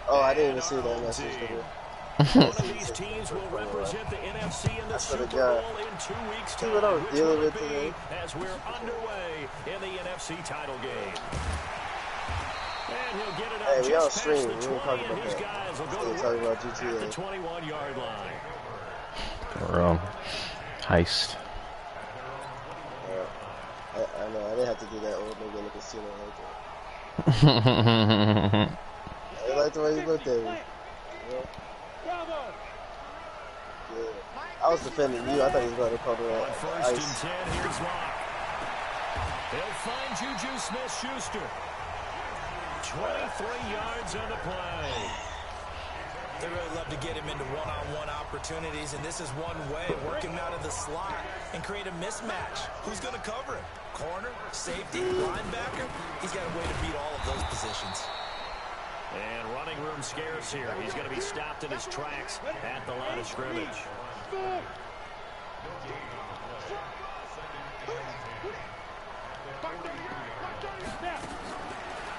Oh, I didn't even see that message. One of these teams will represent the NFC in the Super Bowl in 2 weeks' time, which will be as we're underway in the NFC title game. And he'll get it up just past the 20, and his guys will go to work at the 21-yard line. For heist. I know, I didn't have to do that old nigga in the casino like that. I like the way you looked at me. Yeah. I was defending you. I thought he was going to cover that. First and 10, here's Locke. They'll find Juju Smith-Schuster. 23 yards on the play. They really love to get him into one-on-one opportunities, and this is one way. Work him out of the slot and create a mismatch. Who's going to cover him? Corner, safety, linebacker? He's got a way to beat all of those positions. And running room scarce here. He's going to be stopped in his tracks at the line of scrimmage.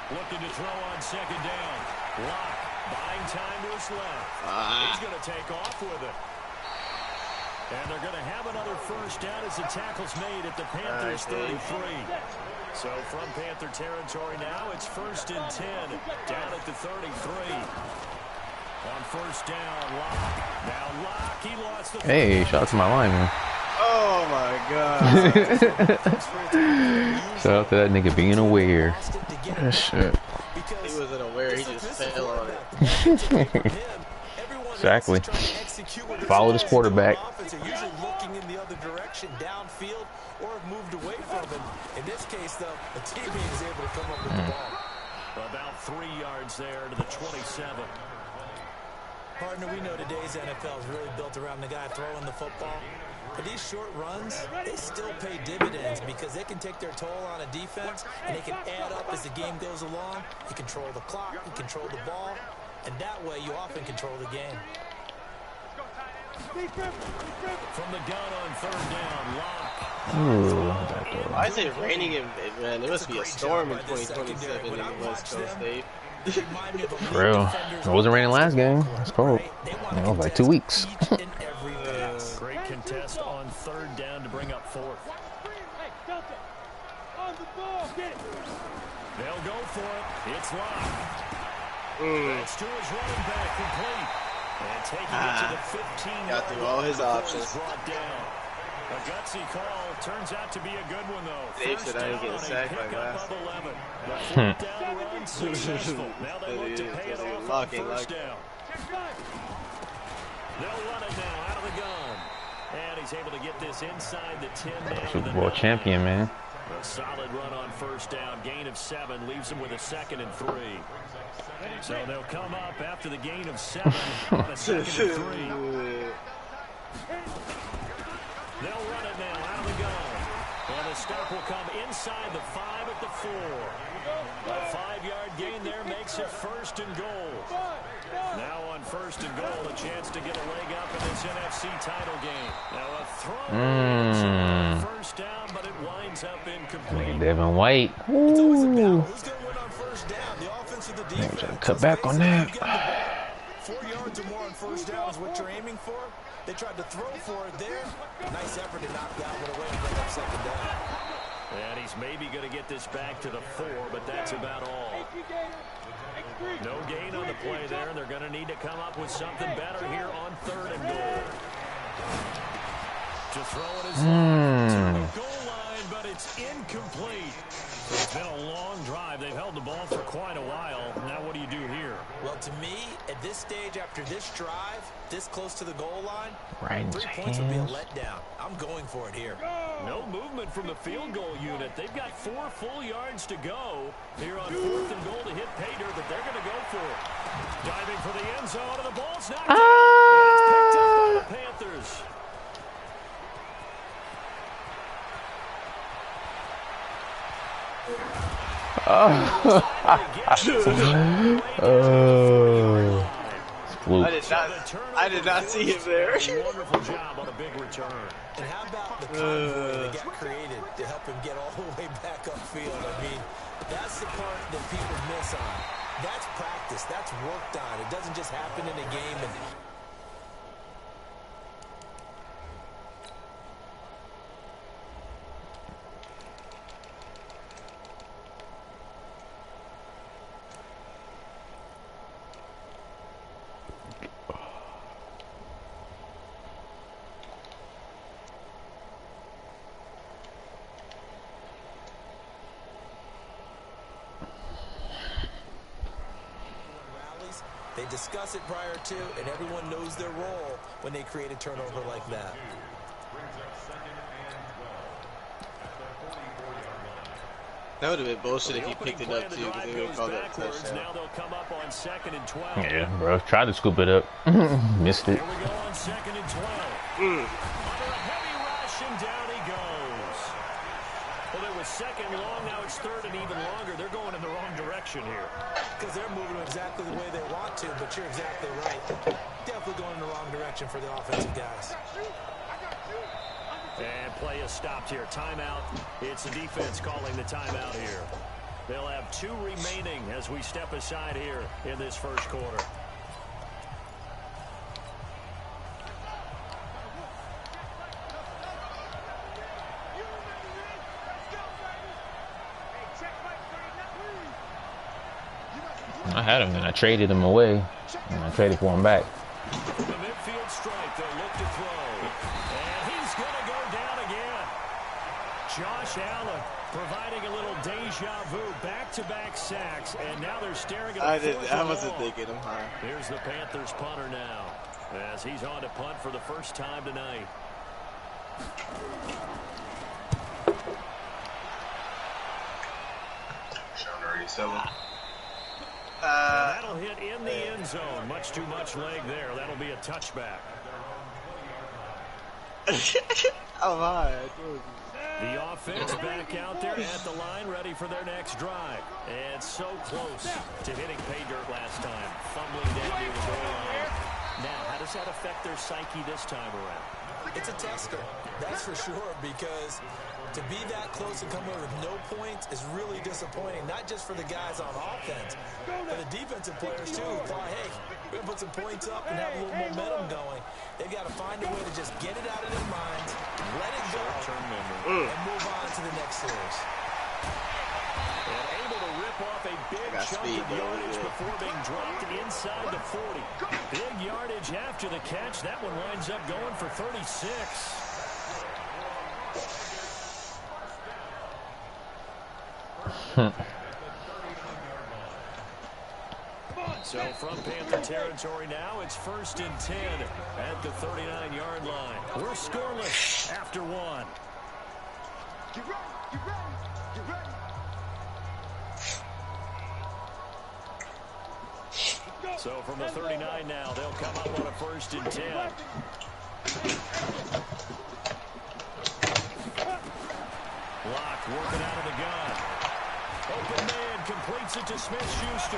Looking to throw on second down. Locke buying time to his left. He's going to take off with it. And they're going to have another first down as the tackle's made at the Panthers' 33. So from Panther territory now, it's first and 10 down at the 33. On first down, Locke. Now Locke, he lost the... Hey, shout out to my lineman. Oh my God. Shout out to that nigga being aware. Oh, shit. He wasn't aware, he just fell on it. Exactly. Follow this quarterback. Usually looking in the other direction, downfield, or have moved away from him. In this case, though, the teammate is able to come up with the ball. About 3 yards there to the 27. Partner, we know today's NFL is really built around the guy throwing the football. But these short runs, they still pay dividends because they can take their toll on a defense, and they can add up as the game goes along. You control the clock, you control the ball, and that way you often control the game. From the gun on third down, Locke. Why is it raining in, man? There must be a storm in 2027 in the West Coast, Dave. For real. It wasn't raining last game. It's cold. It was like 2 weeks. Great contest on third down to bring up fourth. They'll go for it. It's Locke. That's to his running back, complete. And taking it to the 15. Got through all his options. Brought down. A gutsy call. Turns out to be a good one, though. Dave said I ain't getting sacked like last. The fourth down run successful. Now they look to pay it off on first down. They'll run it now out of the gun. And he's able to get this inside the 10 now. Super Bowl champion, man. A solid run on first down. Gain of 7 leaves him with a 2nd and 3. So they'll come up after the gain of 7 on a 2nd and 3. They'll run it now out of the gun. And the stop will come inside the 5 at the 4. A 5-yard gain there makes it first and goal. Now on first and goal, a chance to get a leg up in this NFC title game. Now a throw first down, but it winds up incomplete. Devin White. It's always a battle. Who's going to win on first down? The offense or the defense? Cut back on that. 4 yards or more on first down is what you're aiming for. They tried to throw for it there. Nice effort to knock that one away and bring up second down. And he's maybe going to get this back to the 4, but that's about all. No gain on the play there. They're going to need to come up with something better here on third and goal. To throw it is to the goal line, but it's incomplete. It's been a long drive. They've held the ball for quite a while. Now what do you do here? Well, to me, at this stage, after this drive, this close to the goal line, Right 3 points would be a letdown. I'm going for it here. No movement from the field goal unit. They've got 4 full yards to go here on 4th and goal to hit Pater, but they're going to go for it. Diving for the end zone, and the ball's knocked out. And it's picked up by the Panthers. I did not see him there. Wonderful job on a big return. And how about the convoy that got created to help him get all the way back upfield? I mean, that's the part that people miss on. That's practice. That's work done. It doesn't just happen in a game. And they discuss it prior to, and everyone knows their role when they create a turnover like that. That would have been bullshit if he picked it up too, because they would have called that a touchdown. Now they'll come up on 2nd and 12. Yeah, bro. Tried to scoop it up. Missed it. Here we go on 2nd and 12. Under a heavy rush, and down he goes. Well, it was 2nd long. Now it's 3rd and even longer. They're going in the wrong direction here. Because they're moving exactly the way they want to, but you're exactly right. Definitely going in the wrong direction for the offensive guys. And play is stopped here. Timeout. It's the defense calling the timeout here. They'll have 2 remaining as we step aside here in this first quarter. I had him, then I traded him away, and I traded for him back. The midfield strike, they'll look to throw. And he's going to go down again. Josh Allen providing a little deja vu, back-to-back sacks, and now they're staring at I wasn't thinking him high. Here's the Panthers punter now, as he's on to punt for the first time tonight. That'll hit in the end zone. Much too much leg there. That'll be a touchback. Oh my. The offense back out there at the line, ready for their next drive. And so close to hitting pay dirt last time. Fumbling down near the goal line. Now, how does that affect their psyche this time around? It's a tester, that's for sure, because to be that close and come away with no points is really disappointing, not just for the guys on offense, but the defensive players, too, who thought, hey, we're going to put some points up and have a little momentum going. They've got to find a way to just get it out of their minds, let it go, and move on to the next series. And able to rip off a big chunk of yardage before being dropped inside the 40. Big yardage after the catch. That one winds up going for 36. So from Panther territory now, it's 1st and 10 at the 39-yard line. We're scoreless after 1. Get ready, get ready, get ready. So from the 39 now, they'll come up on a 1st and 10. Block working out of the gun. Open man completes it to Smith-Schuster.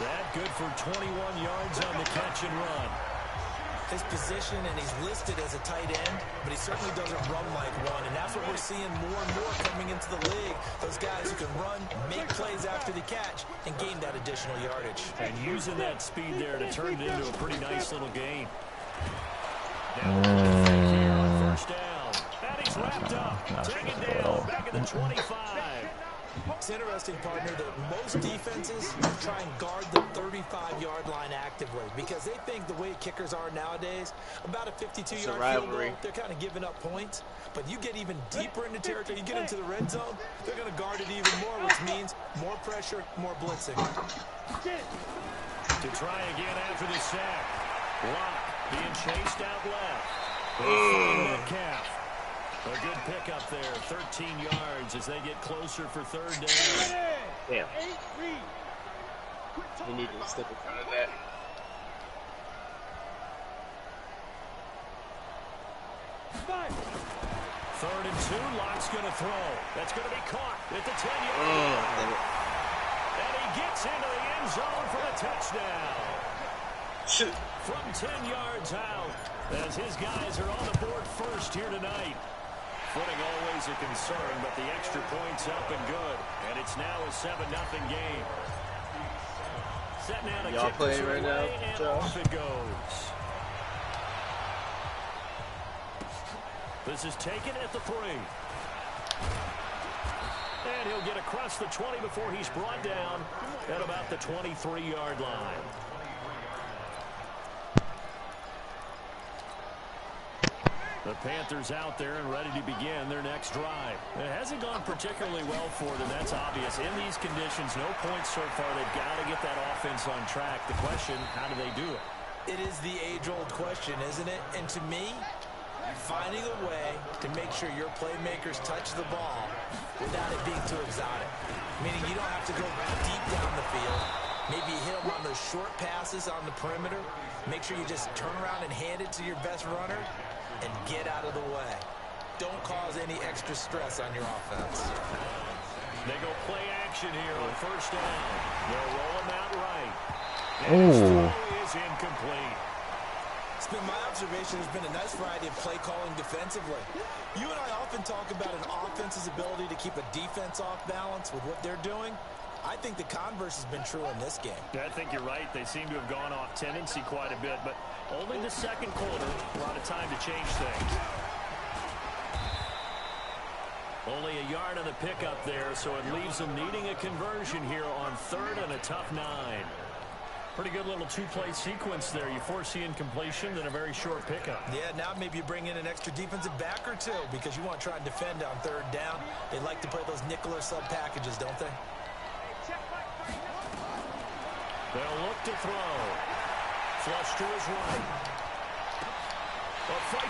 That good for 21 yards on the catch and run. His position, and he's listed as a tight end, but he certainly doesn't run like one, and that's what we're seeing more and more coming into the league. Those guys who can run, make plays after the catch, and gain that additional yardage. And using that speed there to turn it into a pretty nice little game. First down. And he's wrapped up. Taken down back at the 25. It's interesting, partner, that most defenses try and guard the 35-yard line actively because they think the way kickers are nowadays, about a 52-yard field goal, they're kind of giving up points. But you get even deeper into territory, you get into the red zone, they're going to guard it even more, which means more pressure, more blitzing. To try again after the sack. Block being chased out left. Metcalf. A good pickup there, 13 yards as they get closer for 3rd down. Damn. He needed to step in front of that. Third and 2, Lock's going to throw. That's going to be caught at the 10-yard line. And he gets into the end zone for a touchdown. From 10 yards out, as his guys are on the board first here tonight. Footing always a concern, but the extra point's up and good. And it's now a 7-0 game. Y'all playing right now, Joe? Off it goes. This is taken at the 3. And he'll get across the 20 before he's brought down at about the 23-yard line. The Panthers out there and ready to begin their next drive. It hasn't gone particularly well for them, that's obvious. In these conditions, no points so far. They've got to get that offense on track. The question, how do they do it? It is the age-old question, isn't it? And to me, finding a way to make sure your playmakers touch the ball without it being too exotic. Meaning you don't have to go deep down the field. Maybe hit them on those short passes on the perimeter. Make sure you just turn around and hand it to your best runner and get out of the way. Don't cause any extra stress on your offense. They go play action here on first down. They'll roll him out right. Ooh. Throw is incomplete. It's been my observation, there's been a nice variety of play calling defensively. You and I often talk about an offense's ability to keep a defense off balance with what they're doing. I think the converse has been true in this game. I think you're right. They seem to have gone off tendency quite a bit, but only the second quarter. A lot of time to change things. Only a yard on the pickup there, so it leaves them needing a conversion here on 3rd and a tough 9. Pretty good little two-play sequence there. You force the incompletion, then a very short pickup. Yeah, now maybe you bring in an extra defensive back or two because you want to try and defend on 3rd down. They like to play those nickel or sub packages, don't they? They'll look to throw. Flush to his right.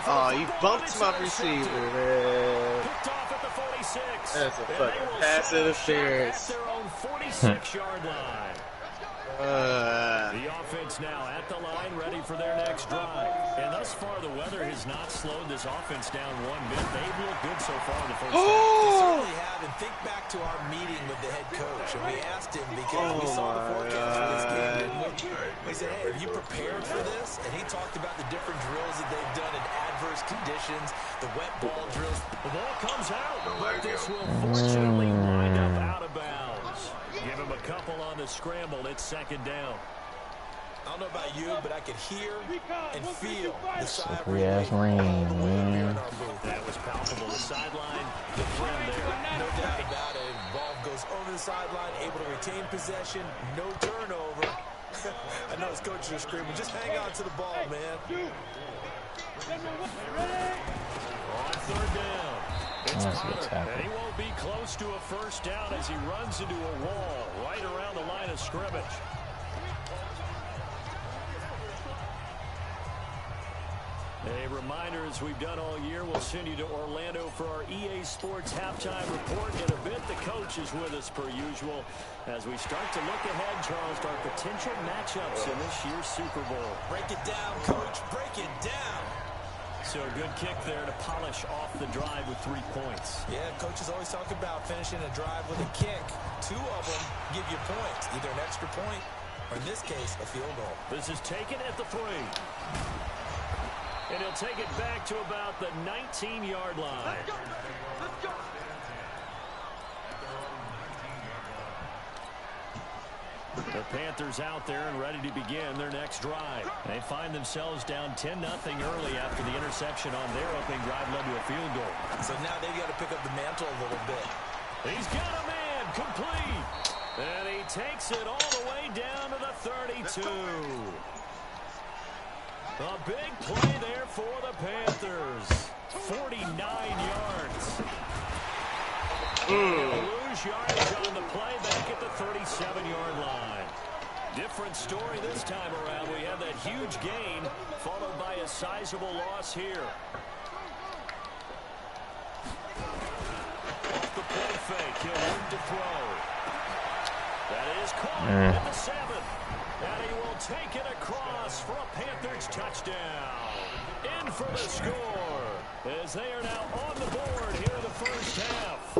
Oh, he bumped my receiver, man. Picked off at the 46. That's a fucking pass interference. At their own 46-yard line. The offense now at the line, ready for their next drive. And thus far, the weather has not slowed this offense down one bit. They've looked good so far in the first half. They certainly have. And think back to our meeting with the head coach. And we asked him because we saw the forecast for this game, didn't we? We said, hey, have you prepared for this? And he talked about the different drills that they've done in adverse conditions, the wet ball drills. The ball comes out. This will fortunately wind up out of bounds. Give him a couple on the scramble. It's 2nd down. I don't know about you, but I could hear and feel the sigh of Yes, rain, man. That was palpable. The sideline, the friend there. No doubt about it. Ball goes over the sideline, able to retain possession, no turnover. I know his coaches are screaming, just hang on to the ball, man. On 3rd down. It's Potter, and he won't be close to a first down as he runs into a wall right around the line of scrimmage. A reminder, as we've done all year, we'll send you to Orlando for our EA Sports halftime report. In a bit, the coach is with us per usual as we start to look ahead, Charles, to our potential matchups in this year's Super Bowl. Break it down, coach. Break it down. So a good kick there to polish off the drive with 3 points. Yeah, coaches always talk about finishing a drive with a kick. 2 of them give you points, either an extra point or, in this case, a field goal. This is taken at the 3. And he'll take it back to about the 19-yard line. Let's go. Let's go. The Panthers out there and ready to begin their next drive. They find themselves down 10-0 early after the interception on their opening drive led to a field goal. So now they've got to pick up the mantle a little bit. He's got a man complete. And he takes it all the way down to the 32. A big play there for the Panthers. 49 yards. Lose yardage on the play back at the 37-yard line. Different story this time around. We have that huge gain followed by a sizable loss here. Off the play fake. He'll look to throw. That is caught at the 7. And he will take it across for a Panthers touchdown. In for the score as they are now on the board here in the first half.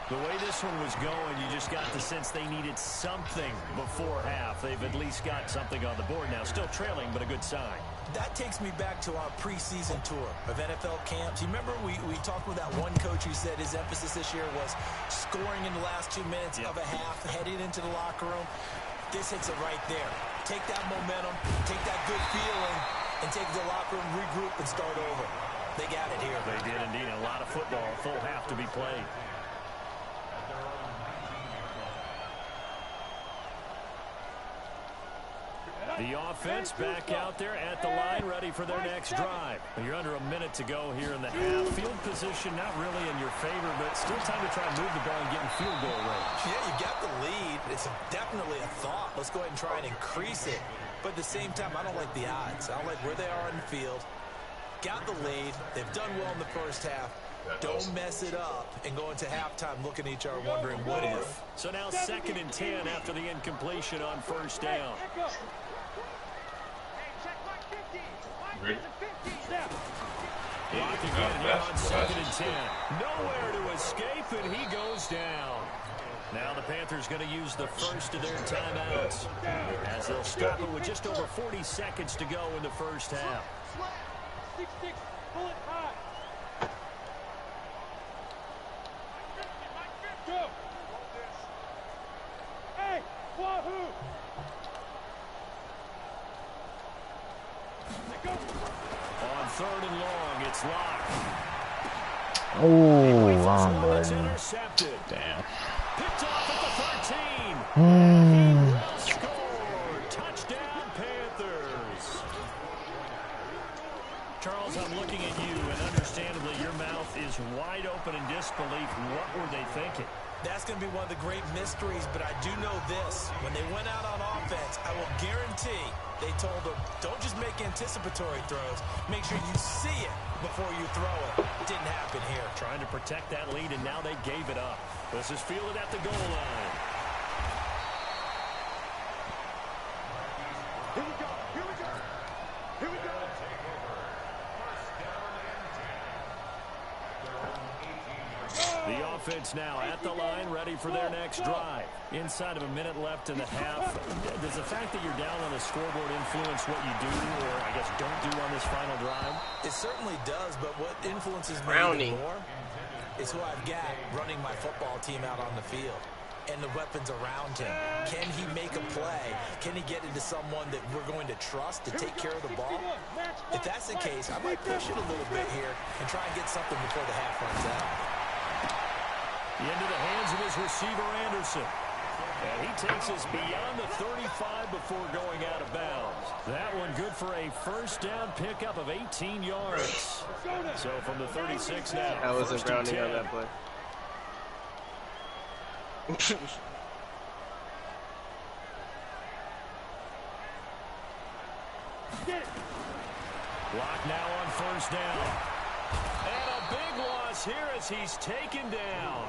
The way this one was going, you just got the sense they needed something before half. They've at least got something on the board now. Still trailing, but a good sign. That takes me back to our preseason tour of NFL camps. You remember we talked with that one coach who said his emphasis this year was scoring in the last 2 minutes of a half, heading into the locker room. This hits it right there. Take that momentum, take that good feeling, and take the locker room, regroup, and start over. They got it here. They did indeed. A lot of football, full half to be played. The offense back out there at the line, ready for their next drive. You're under a minute to go here in the half. Field position not really in your favor, but still time to try and move the ball and get in field goal range. Yeah, you got the lead. It's definitely a thought. Let's go ahead and try and increase it. But at the same time, I don't like the odds. I don't like where they are in the field. Got the lead. They've done well in the first half. Don't mess it up and go into halftime looking at each other wondering what if. So now 2nd and 10 after the incompletion on first down. Lock again here on 2nd and 10. Nowhere to escape, and he goes down. Now the Panthers going to use the first of their timeouts as they'll stop it with just over 40 seconds to go in the first half. Hey, Wahoo! On 3rd and long, it's locked. Oh, wrong button. Damn. Picked off at the 13. And he will score. Touchdown, Panthers. Charles, I'm looking at you, and understandably, your mouth is wide open in disbelief. What were they thinking? That's going to be one of the great mysteries, but I do know this. When they went out on offense, I will guarantee they told them, don't just make anticipatory throws. Make sure you see it before you throw it. Didn't happen here. Trying to protect that lead, and now they gave it up. This is fielded at the goal line. Here we go. Here we go. Here we go. The offense now at the line, ready for their next drive. Inside of a minute left in the half. Does the fact that you're down on the scoreboard influence what you do, or I guess don't do on this final drive? It certainly does, but what influences me even more is who I've got running my football team out on the field and the weapons around him. Can he make a play? Can he get into someone that we're going to trust to take care of the ball? If that's the case, I might push it a little bit here and try and get something before the half runs out. Into the hands of his receiver, Anderson. And he takes us beyond the 35 before going out of bounds. That one good for a first down pickup of 18 yards. So from the 36 now. I wasn't grounding on that play. Block now on first down. And a big loss here as he's taken down.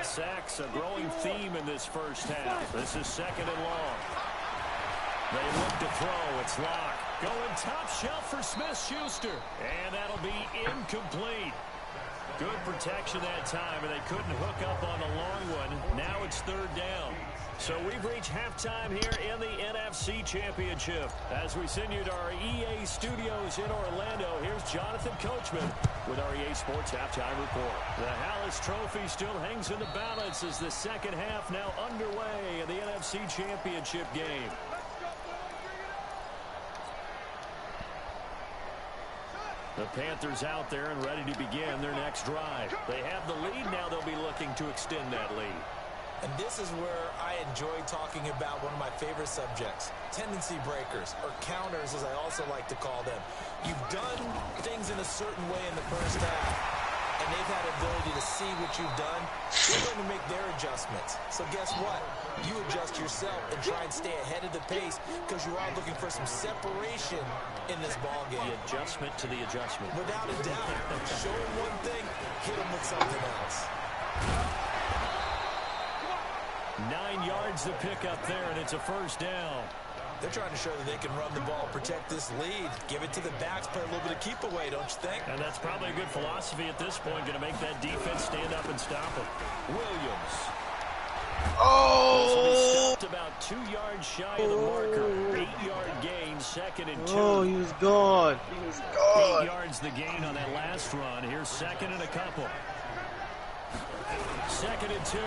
Sacks, a growing theme in this first half. This is 2nd and long. They look to throw. It's locked. Going top shelf for Smith-Schuster. And that'll be incomplete. Good protection that time, and they couldn't hook up on the long one. Now it's 3rd down. So we've reached halftime here in the NFC Championship. As we send you to our EA studios in Orlando, here's Jonathan Coachman with our EA Sports Halftime Report. The Hallis Trophy still hangs in the balance as the second half now underway in the NFC Championship game. The Panthers out there and ready to begin their next drive. They have the lead. Now they'll be looking to extend that lead. And this is where I enjoy talking about one of my favorite subjects, tendency breakers, or counters as I also like to call them. You've done things in a certain way in the first half, and they've had the ability to see what you've done. They're going to make their adjustments. So guess what? You adjust yourself and try and stay ahead of the pace because you are looking for some separation in this ball game. The adjustment to the adjustment. Without a doubt. Show them one thing, hit them with something else. 9 yards to pick up there, and it's a first down. They're trying to show that they can run the ball, protect this lead. Give it to the backs, play a little bit of keep away, don't you think? And that's probably a good philosophy at this point, going to make that defense stand up and stop it. Williams. Oh! Stopped about 2 yards shy of the marker. 8-yard gain, 2nd and 2. Oh, he was gone. He was gone. 8 yards the gain on that last run. Here's 2nd and a couple. 2nd and 2.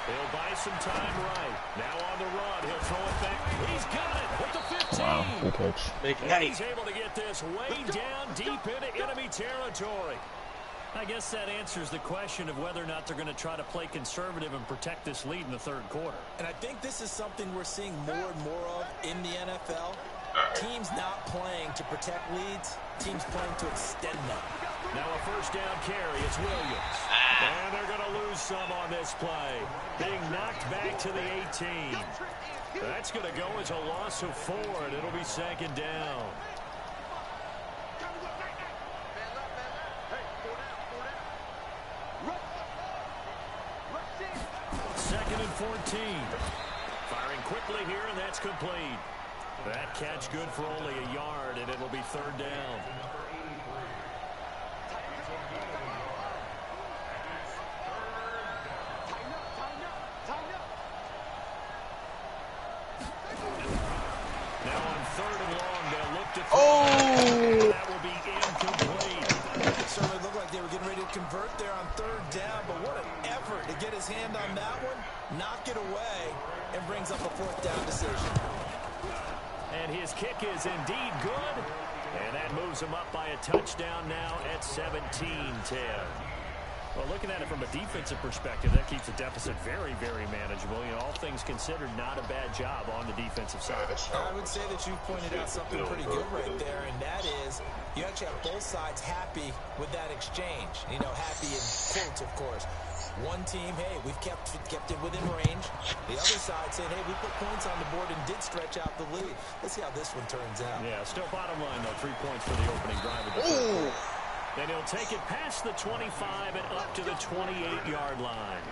He'll buy some time right. Now on the run. He'll throw it back. He's got it with the 15. Wow, good catch. Big And night. he's able to get this way down deep into enemy territory. I guess that answers the question of whether or not they're going to try to play conservative and protect this lead in the third quarter. And I think this is something we're seeing more and more of in the NFL. Teams not playing to protect leads, teams playing to extend them. Now a first down carry. It's Williams. And they're going to lose some on this play. Being knocked back to the 18. That's going to go as a loss of 4, and it'll be second down. Second and 14. Firing quickly here, and that's complete. That catch good for only a yard, and it'll be third down. Now on third and long, they'll look to throw. That will be incomplete. It certainly looked like they were getting ready to convert there on third down, but what an effort to get his hand on that one, knock it away, and brings up a fourth down decision. And his kick is indeed good. And that moves him up by a touchdown now at 17-10. Well, looking at it from a defensive perspective, that keeps the deficit very, very manageable. You know, all things considered, not a bad job on the defensive side. I would say that you've pointed out something pretty good right there, and that is you actually have both sides happy with that exchange. You know, happy in quotes, of course. One team, hey, we've kept it within range. The other side saying, hey, we put points on the board and did stretch out the lead. Let's see how this one turns out. Yeah, still bottom line, though, 3 points for the opening drive of the third quarter. And he'll take it past the 25 and up to the 28-yard line.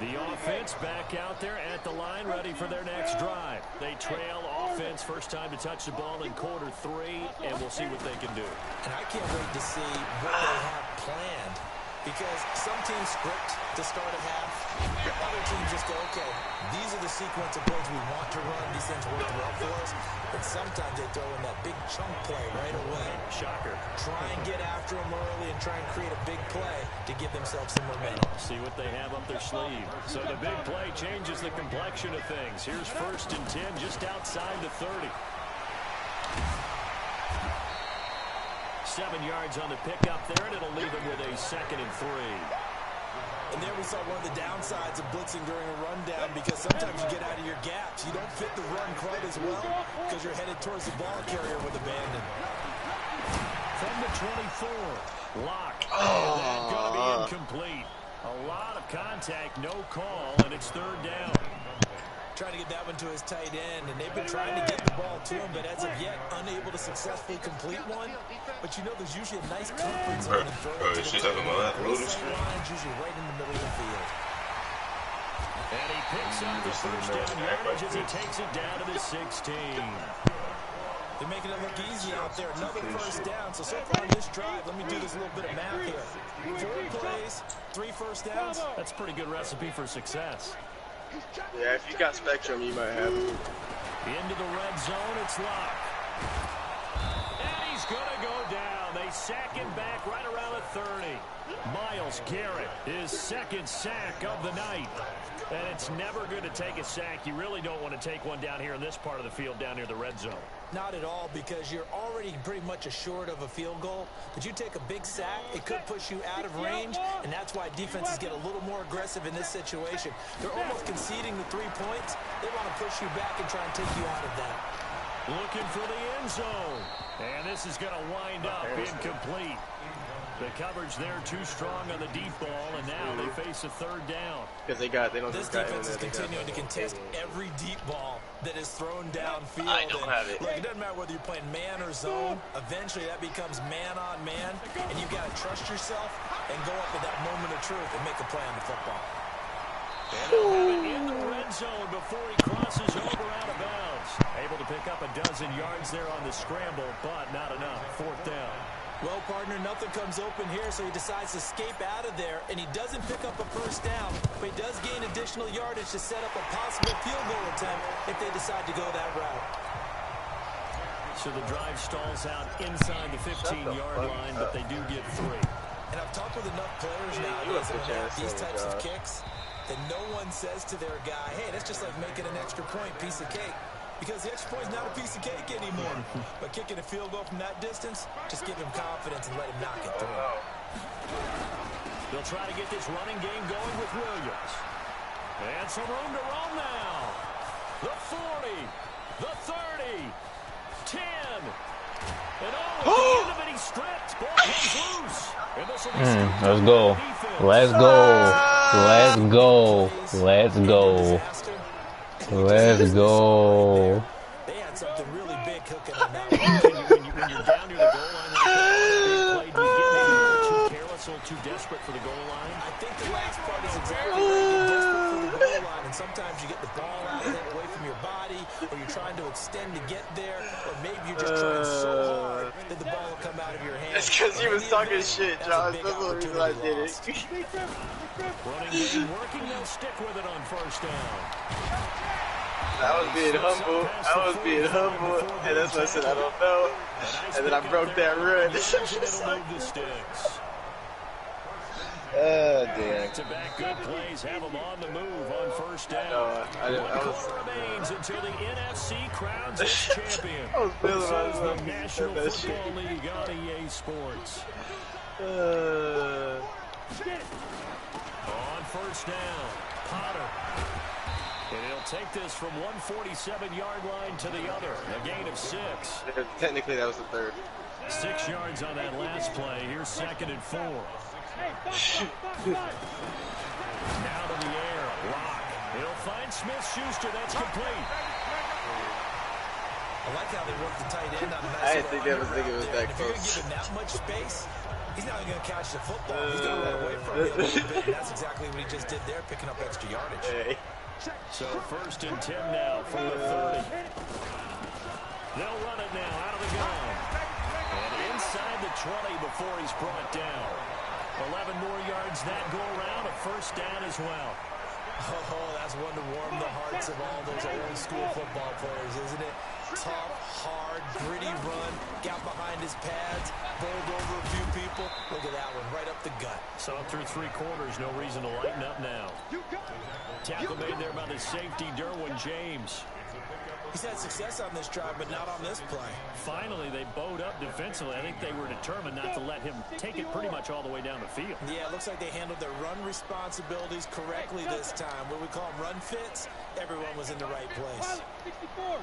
The offense back out there at the line, ready for their next drive. They trail offense, first time to touch the ball in quarter 3, and we'll see what they can do. And I can't wait to see what they have planned, because some teams script to start a half. Other teams just go, okay, these are the sequence of plays we want to run. These things work well for us. But sometimes they throw in that big chunk play right away. Shocker. Try and get after them early and try and create a big play to give themselves some momentum. See what they have up their sleeve. So the big play changes the complexion of things. Here's first and 10 just outside the 30. 7 yards on the pickup there, and it'll leave them with a second and 3. And there we saw one of the downsides of blitzing during a rundown, because sometimes you get out of your gaps. You don't fit the run quite as well because you're headed towards the ball carrier with abandon. From the 24, Lock. And that's going to be incomplete. A lot of contact, no call, and it's third down. Trying to get that one to his tight end, and they've been trying to get the ball to him, but as of yet, unable to successfully complete one. But you know, there's usually a nice comfort zone in throwing to the line's usually right in the middle of the field. And he picks up the first down yardage as he takes it down to the 16. They're making it look easy out there. Another first down. So far on this drive, let me do this little bit of math here. 4 plays, 3 first downs. That's a pretty good recipe for success. Yeah, if you got Spectrum, you might have it. Into the red zone, it's Lock. And he's going to go down. They sack him back right around the 30. Myles Garrett, his second sack of the night. And it's never good to take a sack. You really don't want to take one down here in this part of the field, down near the red zone. Not at all, because you're already pretty much assured of a field goal. But you take a big sack, it could push you out of range, and that's why defenses get a little more aggressive in this situation. They're almost conceding the 3 points. They want to push you back and try and take you out of that. Looking for the end zone. And this is going to wind up incomplete. The coverage there too strong on the deep ball, and now they face a third down. Because they don't. This defense is continuing to contest every deep ball that is thrown downfield. I don't have it. Look, it doesn't matter whether you're playing man or zone. Eventually, that becomes man on man, and you've got to trust yourself and go up at that moment of truth and make a play on the football. And they'll have it in the red zone before he crosses over out of bounds. Able to pick up a dozen yards there on the scramble, but not enough. Fourth down. Well, partner, nothing comes open here, so he decides to escape out of there, and he doesn't pick up a first down, but he does gain additional yardage to set up a possible field goal attempt if they decide to go that route. So the drive stalls out inside the 15-yard line, but they do get 3. And I've talked with enough players nowadays that have these types of kicks that no one says to their guy, hey, that's just like making an extra point, piece of cake. Because the extra point is not a piece of cake anymore. But kicking a field goal from that distance, just give him confidence and let him knock it through. They'll try to get this running game going with Williams. And some room to run now. The 40, the 30, 10. And at the end of it, he's stripped. Ball comes loose. And this will be let's go. Let's go. Let's go. Let's go. Let's go. They had something really big cooking on that one. when you're down near the goal line, like that, big play, do you get maybe too careless or too desperate for the goal line? I think the last part is exactly right. You're desperate for the goal line, and sometimes you get the ball out of there away from your body, or you're trying to extend to get there, or maybe you're just trying so hard that the ball will come out of your hand. It's because you was talking shit, Josh. That's the reason I did it. Running game working, they'll stick with it on first down. I was being humble. I was being humble, and that's why I said I don't know. And then I broke that run. Oh, damn. Back-to-back good plays have them on the move on first down. I was remains until the NFC crowns its champion. I was feeling This is myself. the National Football League on EA Sports. On first down, Potter. And he'll take this from 147-yard line to the other. A gain of 6. Technically, that was the third. 6 yards on that last play. Here's 2nd and 4. Now to the air. Lock. He'll find Smith-Schuster. That's complete. I like how they work the tight end on the nice. I didn't think that was thinking it was that close. If you're going to give him that much space, he's not even going to catch the football. He's going to run away from it a little bit, and that's exactly what he just did there, picking up extra yardage. Hey. So 1st and 10 now from the 30. They'll run it now out of the gun. And inside the 20 before he's brought down. 11 more yards that go around. A first down as well. Oh, that's one to warm the hearts of all those old school football players, isn't it? Tough, hard, gritty run. Got behind his pads. Bowled over a few people. Look at that one, right up the gut. Saw through 3 quarters. No reason to lighten up now. Tackle made there by the safety, Derwin James. He's had success on this drive, but not on this play. Finally, they bowed up defensively. I think they were determined not to let him take it pretty much all the way down the field. Yeah, it looks like they handled their run responsibilities correctly this time. What we call them run fits, everyone was in the right place. 64,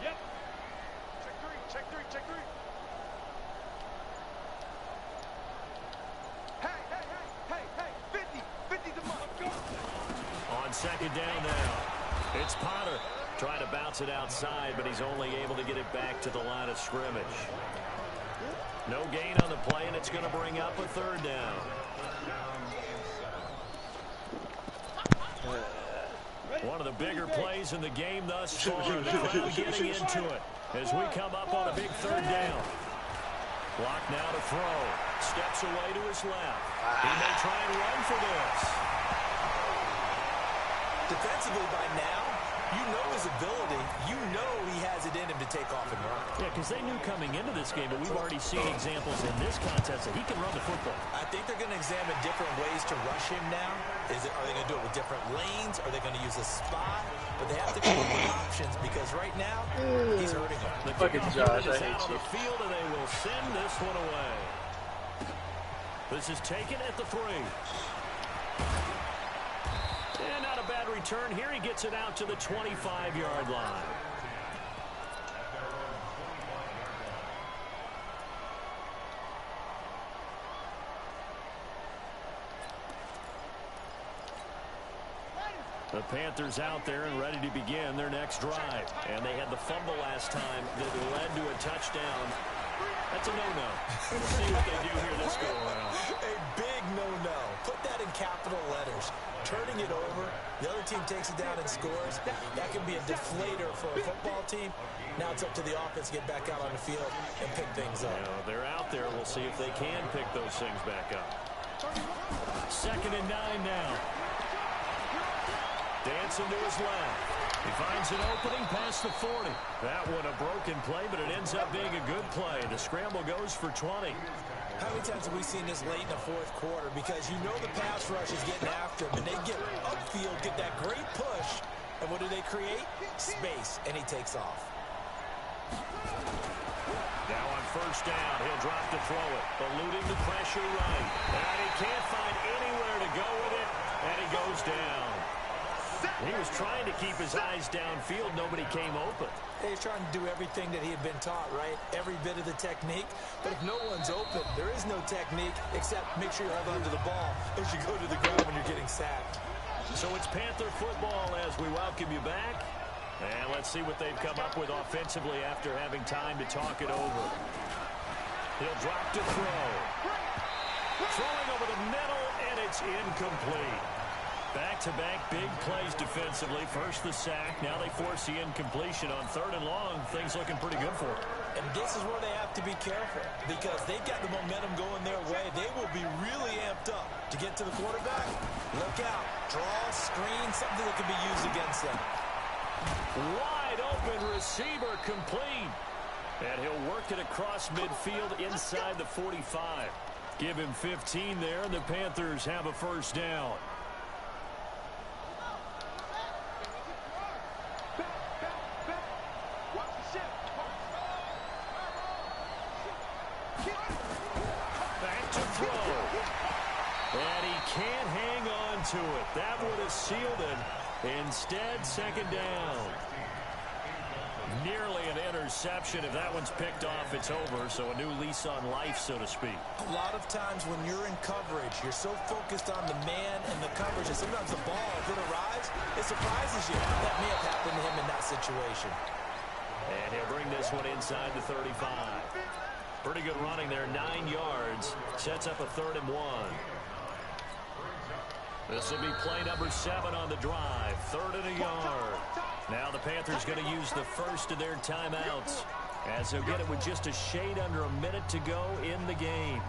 Yep. Check three. Hey, 50 the mark. Go. On 2nd down now, it's Potter trying to bounce it outside, but he's only able to get it back to the line of scrimmage. No gain on the play, and it's going to bring up a 3rd down. One of the bigger plays in the game thus far. The crowd getting into it as we come up on a big 3rd down. Block now to throw. Steps away to his left. He may try and run for this. Defensively by now, you know his ability. You know he has it in him to take off and run. Yeah, because they knew coming into this game, but we've already seen examples in this contest that he can run the football. I think they're going to examine different ways to rush him now. Are they going to do it with different lanes? Are they going to use a spot? But they have to come up with options because right now, he's hurting them. The Fucking Josh, I hate out you. of the field, and they will send this one away. This is taken at the 3. And not a bad return here. He gets it out to the 25-yard line. The Panthers out there and ready to begin their next drive. And they had the fumble last time that led to a touchdown. That's a no-no. Let's see what they do here this go around. A big no-no. Put that in capital letters. Turning it over, the other team takes it down and scores. That can be a deflator for a football team. Now it's up to the offense to get back out on the field and pick things up. They're out there. We'll see if they can pick those things back up. 2nd and 9 now. Dancing to his left. He finds an opening past the 40. That one a broken play, but it ends up being a good play. The scramble goes for 20. How many times have we seen this late in the fourth quarter? Because you know the pass rush is getting after him, and they get upfield, get that great push, and what do they create? Space, and he takes off. Now on first down, he'll drop to throw it, eluding the pressure right. And he can't find anywhere to go with it, and he goes down. He was trying to keep his eyes downfield. Nobody came open. He's trying to do everything that he had been taught, right? Every bit of the technique. But if no one's open, there is no technique except make sure you hold on to the ball as you go to the ground when you're getting sacked. So it's Panther football as we welcome you back. And let's see what they've come up with offensively after having time to talk it over. He'll drop to throw. Throwing over the middle, and it's incomplete. Back-to-back big plays defensively. First the sack. Now they force the incompletion on 3rd and long. Things looking pretty good for them. And this is where they have to be careful because they've got the momentum going their way. They will be really amped up to get to the quarterback. Look out. Draw, screen, something that can be used against them. Wide open receiver complete. And he'll work it across midfield inside the 45. Give him 15 there, and the Panthers have a first down. Back to throw. And he can't hang on to it. That would have sealed it. Instead, second down. Nearly an interception. If that one's picked off, it's over. So a new lease on life, so to speak. A lot of times when you're in coverage, you're so focused on the man and the coverage, and sometimes the ball, if it arrives, it surprises you. That may have happened to him in that situation. And he'll bring this one inside the 35. Pretty good running there, 9 yards. Sets up a 3rd and 1. This will be play number 7 on the drive. 3rd and a yard. Now the Panthers going to use the first of their timeouts as they'll get it with just a shade under a minute to go in the game.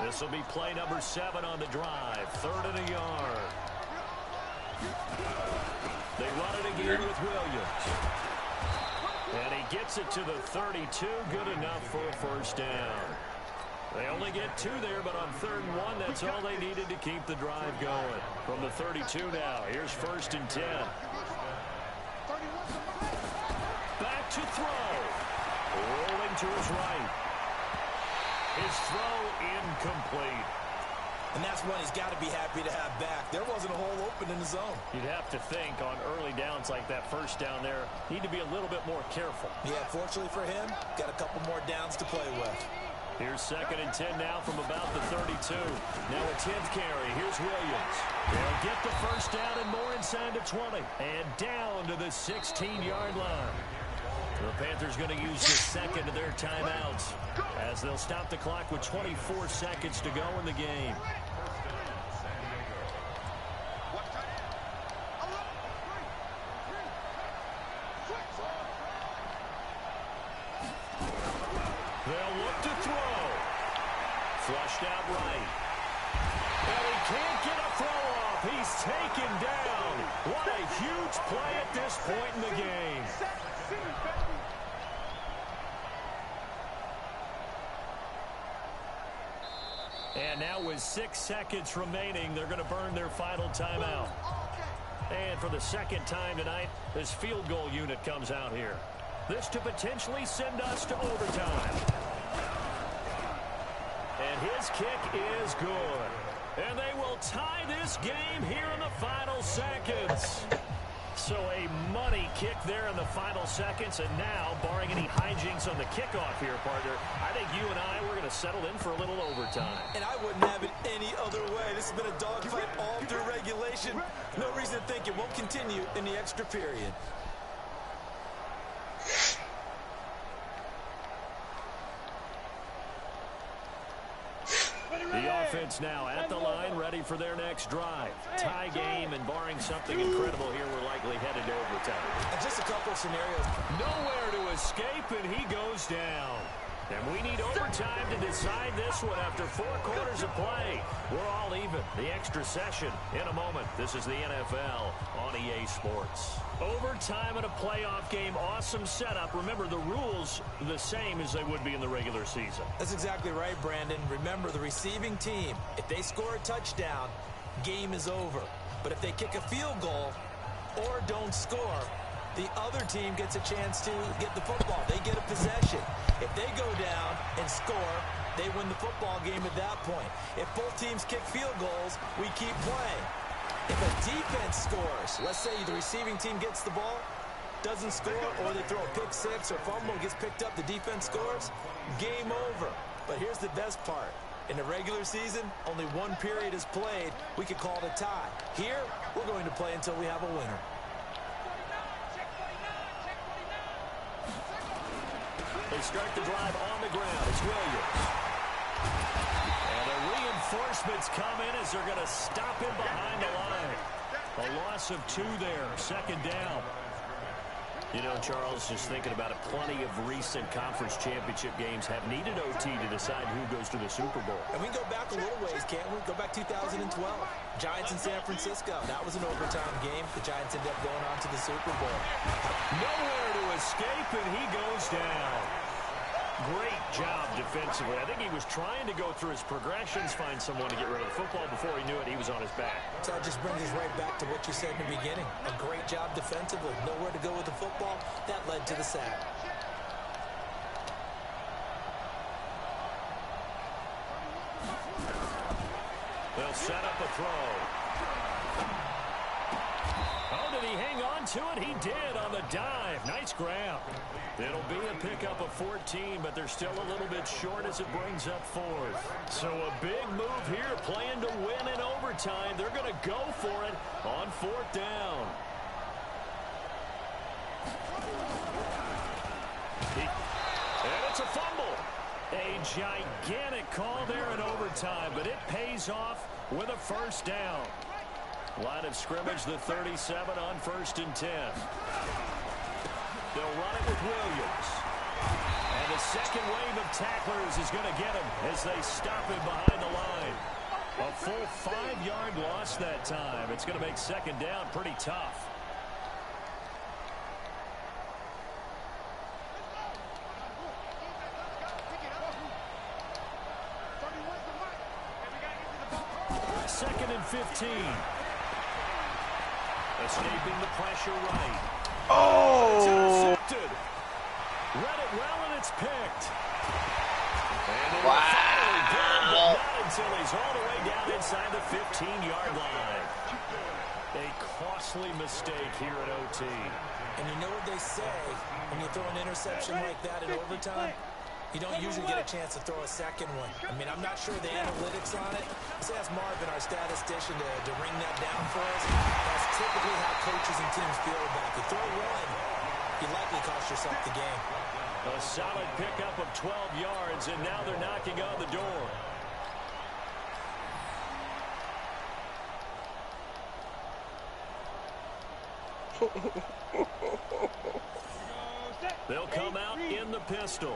This will be play number 7 on the drive. 3rd and a yard. They run it again with Williams. And he gets it to the 32. Good enough for a first down. They only get 2 there, but on 3rd and 1, that's all they needed to keep the drive going. From the 32 now, here's 1st and 10. Back to throw. Rolling to his right. His throw incomplete. And that's one he's got to be happy to have back. There wasn't a hole open in the zone. You'd have to think on early downs like that, first down there, need to be a little bit more careful. Yeah, fortunately for him, got a couple more downs to play with. Here's 2nd and 10 now from about the 32. Now a 10th carry. Here's Williams. They'll get the first down and more inside the 20. And down to the 16-yard line. The Panthers going to use the second of their timeouts as they'll stop the clock with 24 seconds to go in the game. They'll look to throw. Flushed out right. And he can't get a throw off. He's taken down. What a huge play at this point in the game. And now with 6 seconds remaining, they're going to burn their final timeout. And for the second time tonight, this field goal unit comes out here. This to potentially send us to overtime. And his kick is good. And they will tie this game here in the final seconds. So a money kick there in the final seconds. And now, barring any hijinks on the kickoff here, partner, I think you and I, we're going to settle in for a little overtime. And I wouldn't have it any other way. This has been a dogfight all through regulation. No reason to think it won't continue in the extra period. The offense now at the line, ready for their next drive. Tie game, and barring something incredible here, we're likely headed to overtime. And just a couple of scenarios. Nowhere to escape, and he goes down. And we need overtime to decide this one after 4 quarters of play. We're all even. The extra session in a moment. This is the NFL on EA Sports. Overtime in a playoff game. Awesome setup. Remember, the rules the same as they would be in the regular season. That's exactly right, Brandon. Remember, the receiving team, if they score a touchdown, game is over. But if they kick a field goal or don't score, the other team gets a chance to get the football. They get a possession. If they go down and score, they win the football game at that point. If both teams kick field goals, we keep playing. If a defense scores, let's say the receiving team gets the ball, doesn't score, or they throw a pick six or fumble, gets picked up, the defense scores, game over. But here's the best part. In the regular season, only one period is played. We could call it a tie. Here, we're going to play until we have a winner. They start the drive on the ground. It's Williams. And the reinforcements come in as they're going to stop him behind the line. A loss of 2 there. 2nd down. You know, Charles, just thinking about it, plenty of recent conference championship games have needed OT to decide who goes to the Super Bowl. And we can go back a little ways, can't we? Go back 2012. Giants in San Francisco. That was an overtime game. The Giants ended up going on to the Super Bowl. Nowhere to escape, and he goes down. Great job defensively. I think he was trying to go through his progressions, find someone to get rid of the football. Before he knew it, he was on his back. So that just brings us right back to what you said in the beginning. A great job defensively. Nowhere to go with the football. That led to the sack. They'll set up a throw. Oh, did he hang on to it? He did on the dive. Nice grab. It'll be a pickup of 14, but they're still a little bit short as it brings up 4th. So a big move here, playing to win in overtime. They're going to go for it on 4th down. And it's a fumble. A gigantic call there in overtime, but it pays off with a 1st down. Line of scrimmage, the 37 on 1st and 10. They'll run it with Williams. And the second wave of tacklers is going to get him as they stop him behind the line. A full 5-yard loss that time. It's going to make 2nd down pretty tough. Second and 15. Escaping the pressure right. Oh! It's intercepted. Read it well, and it's picked. And Wow! not until he's all the way down inside the 15-yard line. A costly mistake here at OT. And you know what they say, when you throw an interception like that in overtime, you don't usually get a chance to throw a second one. I mean, I'm not sure the analytics on it. Let's ask Marvin, our statistician, to ring that down for us. That's typically how coaches and teams feel about it. You throw one, you likely cost yourself the game. A solid pickup of 12 yards, and now they're knocking on the door. They'll come out in the pistol.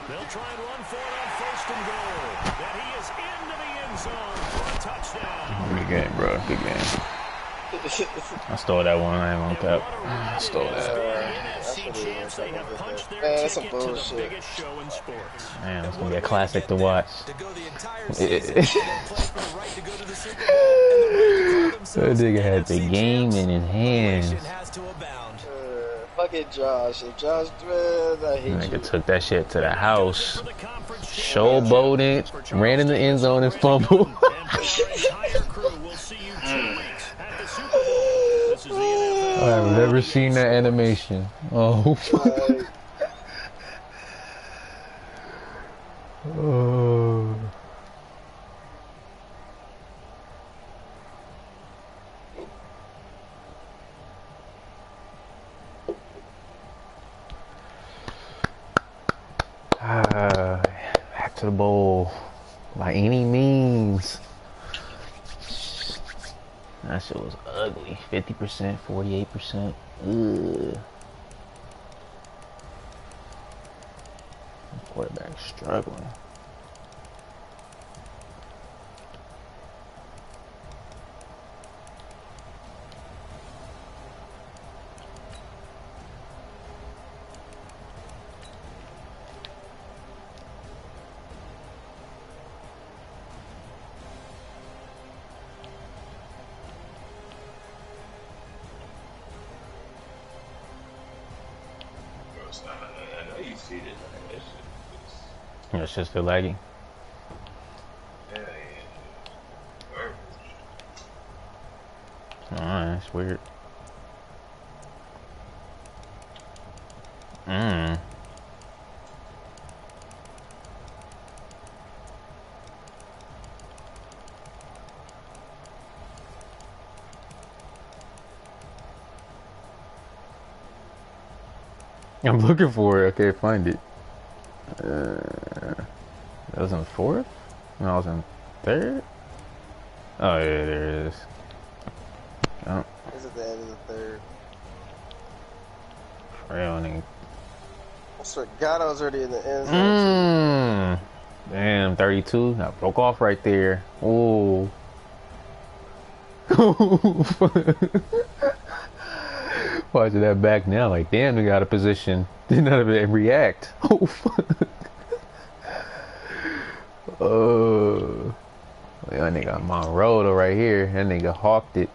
They'll try and run for it on 1st and goal. And he is into the end zone for a touchdown. Good game, bro. Good game. I stole that one. I ain't gonna cap. I stole that. That's some bullshit. Man, it's gonna be a classic to watch. That nigga had the game in his hands. Fuck it, Josh. If Josh wins, I hate you. Nigga took that shit to the house, showboated, ran in the end zone and fumbled. I've never seen that animation. Oh. Oh. Back to the bowl by any means. That shit was ugly. 50%, 48%. Ugh. struggling. I know you see this. It's just feel laggy. Yeah. Alright, that's weird. I'm looking for it. I can't find it. That was in fourth? No, I was in third? Oh, yeah, there it is. Oh, It's at the end of the third. real nigga. I swear to God, I was already in the end zone. Damn, 32. I broke off right there. Ooh. Watching that back now, like, damn, they got a position. Did not even react. Oh, fuck. That nigga Monroe though right here. That nigga hawked it.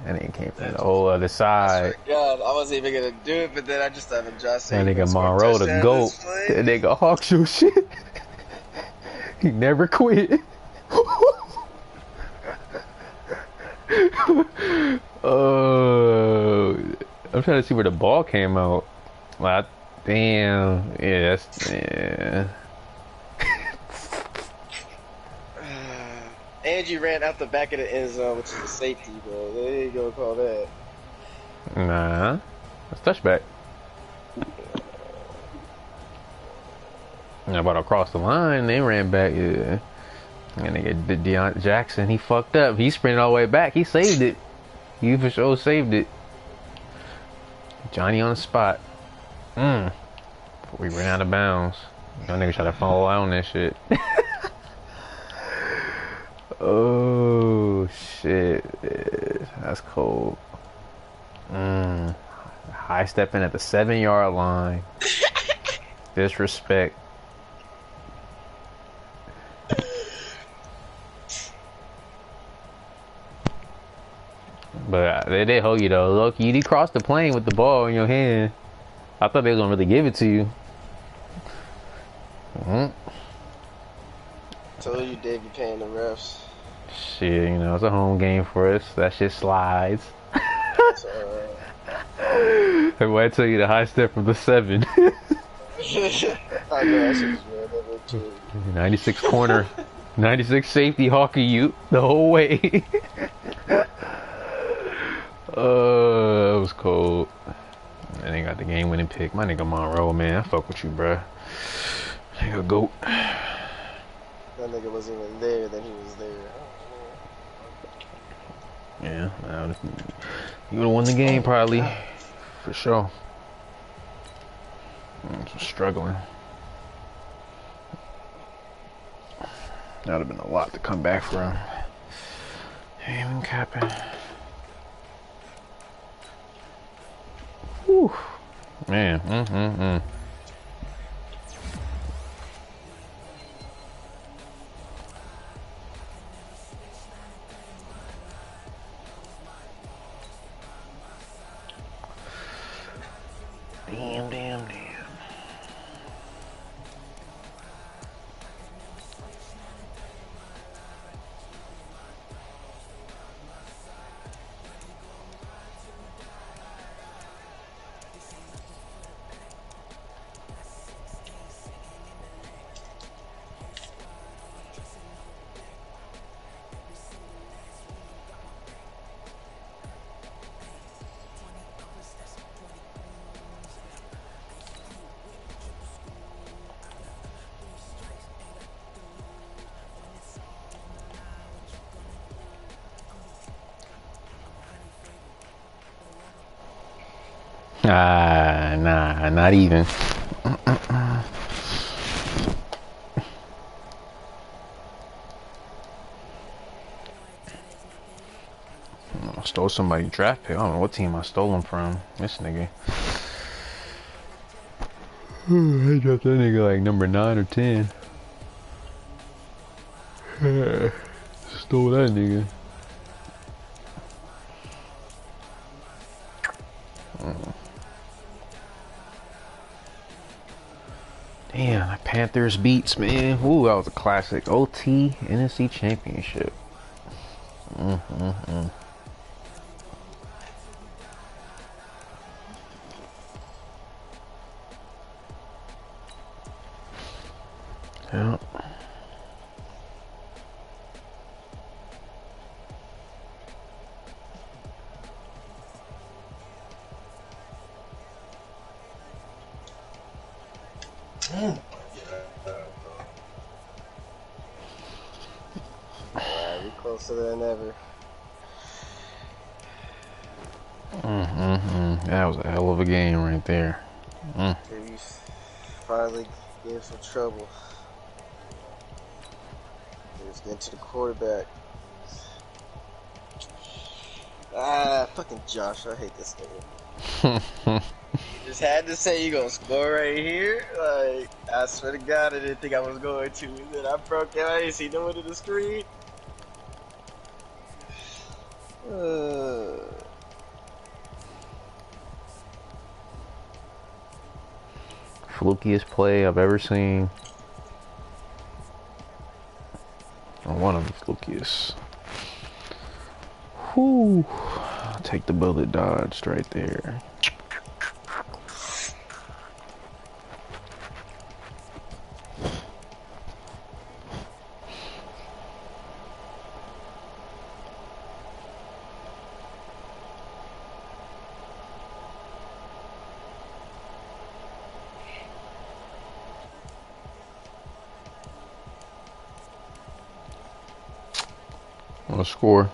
That nigga came from the whole other side. God, I wasn't even gonna do it, but then I just thought of Josh saying That nigga Monroe the GOAT. That nigga hawked your shit. He never quit. I'm trying to see where the ball came out. Like, damn. Yeah, that's, yeah. Angie ran out the back of the end zone, which is a safety, bro. There you go, call that. Nah. That's touchback. About across the line, they ran back, yeah. And nigga Deion Jackson, he fucked up. He sprinted all the way back. He saved it. He for sure saved it. Johnny on the spot. Before we ran out of bounds. That nigga tried to follow out on that shit. Oh shit. That's cold. High stepping at the 7-yard line. Disrespect. But they did hold you though. Look, you did cross the plane with the ball in your hand. I thought they was gonna really give it to you. Told you, Dave, you paying the refs. Shit, you know, it's a home game for us. That shit slides. It's alright. Why I tell you the high step from the 7. I know, I should just ran over too. 96 corner. 96 safety hawking you the whole way. That was cold. And they got the game winning pick. My nigga Monroe, man. I fuck with you, bruh. Nigga GOAT. That nigga wasn't even there, then he was there. Yeah, you would have won the game probably. For sure. I'm just struggling. That would have been a lot to come back from. Ain't even capping. Whew. Man, Damn. Nah, not even. I stole somebody's draft pick. I don't know what team I stole him from. This nigga. I dropped that nigga like number 9 or 10. Stole that nigga. Damn, that Panthers beats, man. Ooh, that was a classic. OT NFC Championship. Yeah. Alright, we closer than ever. That was a hell of a game right there. Dude, you finally gave some trouble. Just getting to the quarterback. Fucking Josh, I hate this nigga. Just had to say you gonna score right here. Like, I swear to God, I didn't think I was going to. Then I broke out. I didn't see no one in the screen. Flukiest play I've ever seen. Or one of the flukiest. Whew. I'll take the bullet dodged right there. What a score.